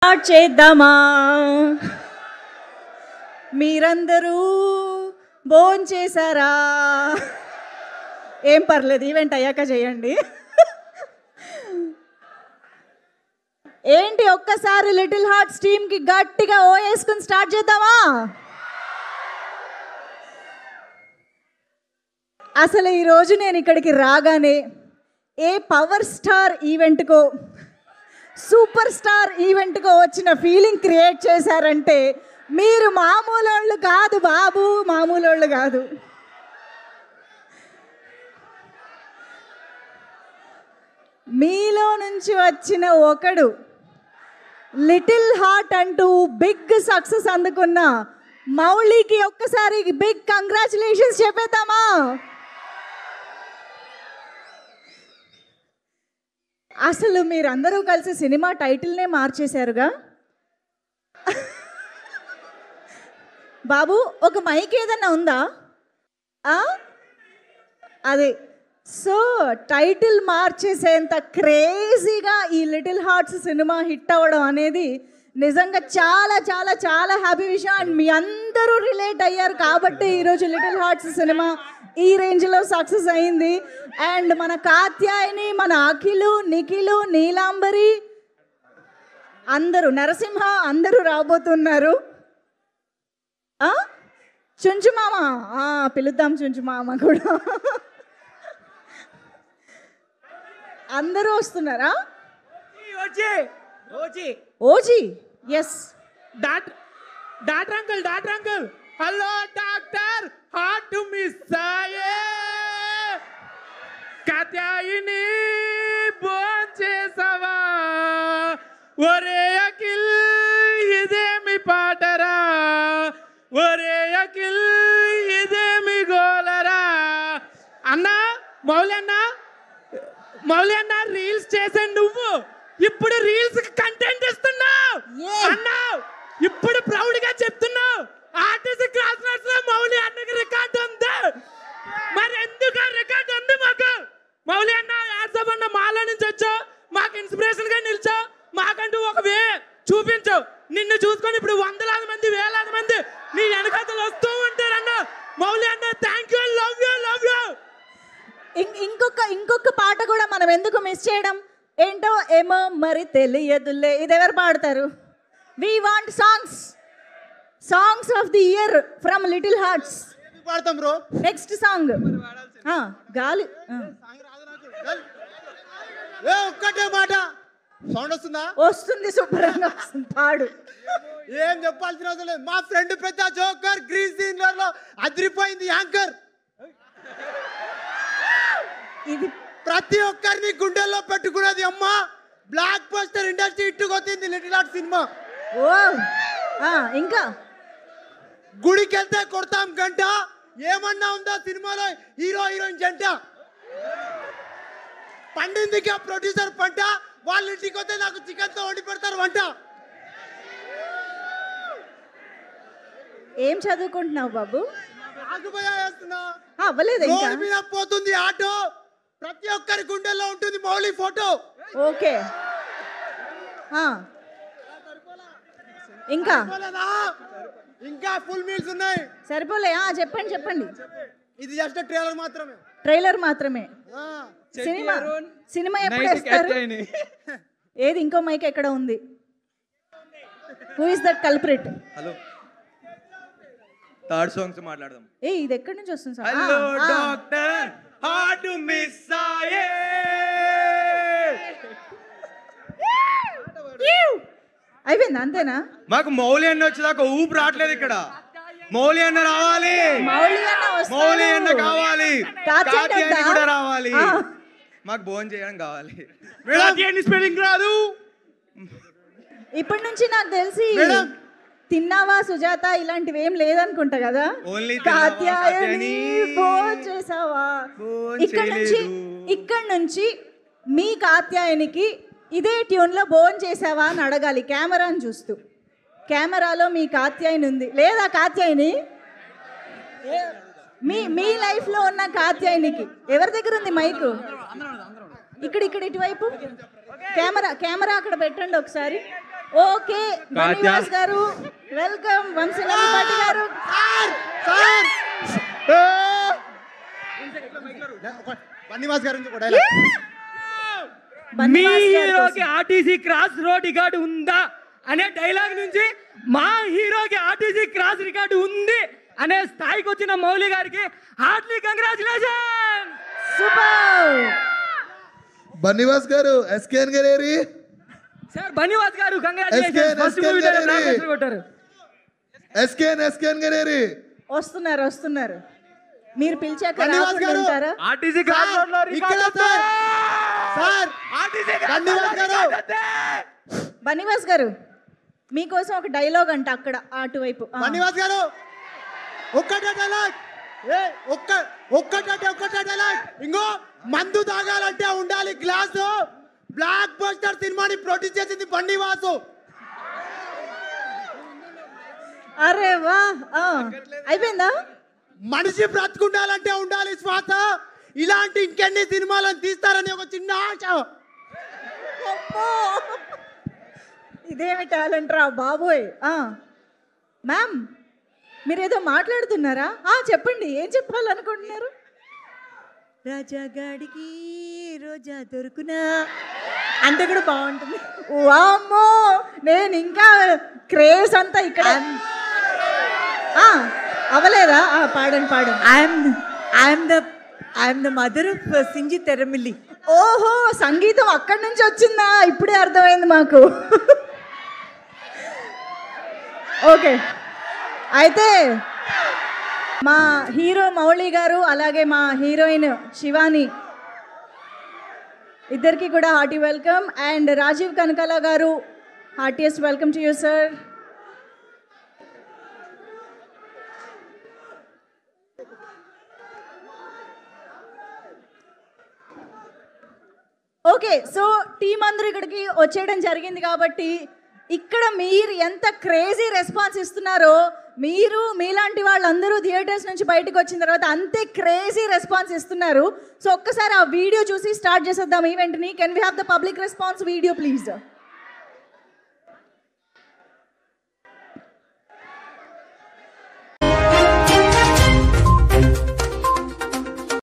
Start చేద్దామా? మీరందరూ భోంచేశారా? ఏం పర్లేదు, ఈవెంట్ అయ్యాక చేయండి. ఏంటి ఒక్కసారి లిటిల్ హార్ట్స్ టీమ్కి గట్టిగా ఓ వేసుకుని స్టార్ట్ చేద్దామా? అసలు ఈరోజు నేను ఇక్కడికి రాగానే ఏ పవర్ స్టార్ ఈవెంట్కో సూపర్ స్టార్ ఈవెంట్కో వచ్చిన ఫీలింగ్ క్రియేట్ చేశారంటే మీరు మామూలు వాళ్ళు కాదు బాబు, మామూలు వాళ్ళు కాదు. మీలో నుంచి వచ్చిన ఒకడు లిటిల్ హార్ట్ అంటూ బిగ్ సక్సెస్ అందుకున్న మౌలికి ఒక్కసారి బిగ్ కంగ్రాచులేషన్స్ చెప్పేద్దామా? అసలు మీరందరూ కలిసి సినిమా టైటిల్నే మార్చేశారుగా. బాబు ఒక మైక్ ఏదన్నా ఉందా? అదే సో టైటిల్ మార్చేసేంత క్రేజీగా ఈ లిటిల్ హార్ట్స్ సినిమా హిట్ అవ్వడం అనేది నిజంగా చాలా చాలా చాలా హ్యాపీ విషయం. అండ్ మీ అందరూ రిలేట్ అయ్యారు కాబట్టి ఈరోజు లిటిల్ హార్ట్స్ సినిమా ఈ రేంజ్లో సక్సెస్ అయింది. అండ్ మన కాత్యాయని, మన అఖిలు, నిఖిలు, నీలాంబరి అందరూ, నరసింహ అందరూ రాబోతున్నారు. చుంచుమామ పిలుద్దాం, చుంచుమామ కూడా అందరూ వస్తున్నారా? ఓజీ yes, doctor uncle hello doctor, heart to miss అయ్యే కాత్యాయిని భోంచేసావా? ఒరే అఖిల్ ఇదేమి పాటరా, ఒరే అఖిల్ ఇదేమి గోలరా? అన్నా మౌలి అన్న రీల్స్ చేసే నువ్వు ఇప్పుడు రీల్స్ కంటెంట్ ఇస్తున్నావు అన్నా, ఇప్పుడు ప్రౌడ్ గా చెప్తున్నావు ఆర్టీసీ క్లాస్ నోట్స్ లో మౌలి అన్నకి రికార్డ్ ఉంది. మరి ఎందుకు రికార్డ్ ఉంది మాకు? మౌలి అన్న యాడ్సప్ అన్న మాలో నుంచి వచ్చావు, మాకు ఇన్స్పిరేషన్ గా నిలిచావు, మాకంటూ ఒక వే చూపించావు. నిన్ను చూసుకొని ఇప్పుడు వందలాది మంది వేలాది మంది నీ వెనకాతలు వస్తూ ఉంటారన్న. మౌలి అన్న thank you, love you love you. ఇంకొక పాట కూడా మనం ఎందుకు మిస్ చేయడం? ఏంటో ఏమో మరి తెలియదులే, ఇది ఎవరు పాడతారు? We want songs of the year from little hearts. పాడతాం బ్రో. నెక్స్ట్ సాంగ్ గాలి. ఒక్కటే మాట సౌండ్ వస్తుందా? వస్తుంది, శుభ్రంగా వస్తుంది, పాడు. ఏం చెప్పాల్సిన అవసరం లేదు. మా ఫ్రెండ్ పెద్ద జోకర్ గ్రీన్ సీనర్ లో అదిరిపోయింది యాంకర్. ఇది ప్రతి ఒక్కరిని గుండెల్లో పెట్టుకున్నది అమ్మ. బ్లాక్ బస్టర్ ఇండస్ట్రీ ఇట్టుకొచ్చింది లిటిల్ హార్ట్ సినిమా. ఓ ఇంకా గుడికి వెళ్తే కొడతాం గంట, ఏమన్నా ఉందా సినిమాలో హీరో హీరోయిన్ జంట? పండిందిగా ప్రొడ్యూసర్ పంట, వాళ్ళ ఇంటికి వస్తే నాకు చికెన్ తో వండి పెడతారు వంట. ఏం చదువుకుంటున్నావు బాబు? అవ్వలేదు ఇంకా పోతుంది ఆటో. ప్రతి ఒక్కరి గుండెల్లో ఉంటుంది మౌలి ఫోటో. ఓకే ఇంకా ఇంకా ఫుల్ మీల్స్ ఉన్నాయి. సరిపోలే? చెప్పండి. ఇది జస్ట్ ట్రైలర్ మాత్రమే. సినిమా ఎప్పుడు వేస్తారు? ఏది ఇంకో మైక్ ఎక్కడ ఉంది? Who is that culprit? Hello, third songs మాట్లాడదాం. ఇది ఎక్కడి నుంచి వస్తుంది sir? Hello doctor, heart to miss అయ్యే. అయిపోయింది అంతేనా? మాకు మౌలి అన్న వచ్చేదాకా ఊపు రావట్లేదు ఇక్కడ. మౌలి అన్న రావాలి, మౌలి అన్న కావాలి, కాత్యాయని కూడా రావాలి. మాకు భోజనం చేయడం కావాలి. స్పెల్లింగ్ రాదు. ఇప్పటి నుంచి నాకు తెలిసి తిన్నావా సుజాత ఇలాంటివి ఏం లేదనుకుంటా కదా. కాత్యాయని భోంచేసావా? ఇక్కడ నుంచి మీ కాత్యాయనికి ఇదే ట్యూన్లో భోంచేసావా అని అడగాలి కెమెరాని చూస్తూ. కెమెరాలో మీ కాత్యాయని ఉంది లేదా? కాత్యాయని మీ లైఫ్లో ఉన్న కాత్యాయనికి ఎవరి దగ్గర ఉంది మైకు? ఇక్కడ ఇటువైపు కెమెరా అక్కడ పెట్టండి ఒకసారి. ఓకే బన్నివాస్ గారు వెల్కమ్, వంశీలపాటి గారు. బన్నివాస్ గారు మీ హీరోకి ఆర్టీసీ క్రాస్ రోడ్ రికార్డు ఉందా అనే డైలాగ్ నుంచి మా హీరోకి ఆర్టీసీ క్రాస్ రికార్డు ఉంది అనే స్థాయికి వచ్చిన మౌలి గారికి హార్ట్లీ కంగ్రాచులేషన్. సూపర్. బన్నివాస్ గారు ఎస్కేఎన్ గారేరి సార్ బన్నివాస్ గారు congratulation, first movie dialogue block buster కొట్టారు. ఎస్కేఎన్ గారేరి వస్తున్నారు. మీరు పిలిచాక రాకుండా ఉంటారా? ఆర్టీసీ క్రాస్ రోడ్ లో రికార్డు సార్ ఆర్టీసీ బన్నివాస్ గారు బన్నివాస్ గారు మీకోసం ఒక డైలాగ్ అంట అక్కడ అటువైపు. బన్నివాస్ గారు ఒక్కటే డైలాగ్, ఒక్కటే డైలాగ్. ఇంకో మందు తాగాలంటే ఉండాలి గ్లాసు. బ్లాక్ బస్టర్ సినిమాని ప్రొడ్యూస్ చేసింది బన్నివాసు. అరే వా, అయిపోయిందా? మనిషి బ్రతుకుండాలంటే ఉండాలి శ్వాస. ఇలాంటి ఇంకెన్ని సినిమాలను తీస్తారని ఒక చిన్న ఆశ. ఇదేమి టాలెంట్ రా బాబోయ్. మ్యామ్ మీరేదో మాట్లాడుతున్నారా? చెప్పండి, ఏం చెప్పాలనుకుంటున్నారు? రాజాగాడికి రోజా దొరుకునా అంటే కూడా బాగుంటుంది. వామ్మో, నేను ఇంకా క్రేజ్ అంతా ఇక్కడ అవలేదా? పాడండి. ఐఎమ్ ద మదర్ ఆఫ్ సింజి తెరమిల్లి. ఓహో, సంగీతం అక్కడి నుంచి వచ్చిందా? ఇప్పుడే అర్థమైంది మాకు. ఓకే, అయితే మా హీరో మౌళి గారు అలాగే మా హీరోయిన్ శివాని ఇద్దరికి కూడా hearty welcome. And Rajeev Kanakala garu, heartiest welcome to you sir. Okay, so team అందరూ ఇక్కడికి వచ్చేయడం జరిగింది కాబట్టి ఇక్కడ మీరు ఎంత క్రేజీ రెస్పాన్స్ ఇస్తున్నారో, మీరు మీలాంటి వాళ్ళందరూ థియేటర్స్ నుంచి బయటకు వచ్చిన తర్వాత అంతే క్రేజీ రెస్పాన్స్ ఇస్తున్నారు. సో ఒక్కసారి ఆ వీడియో చూసి స్టార్ట్ చేసేద్దాం ఈవెంట్ని. Can we have the public response video please?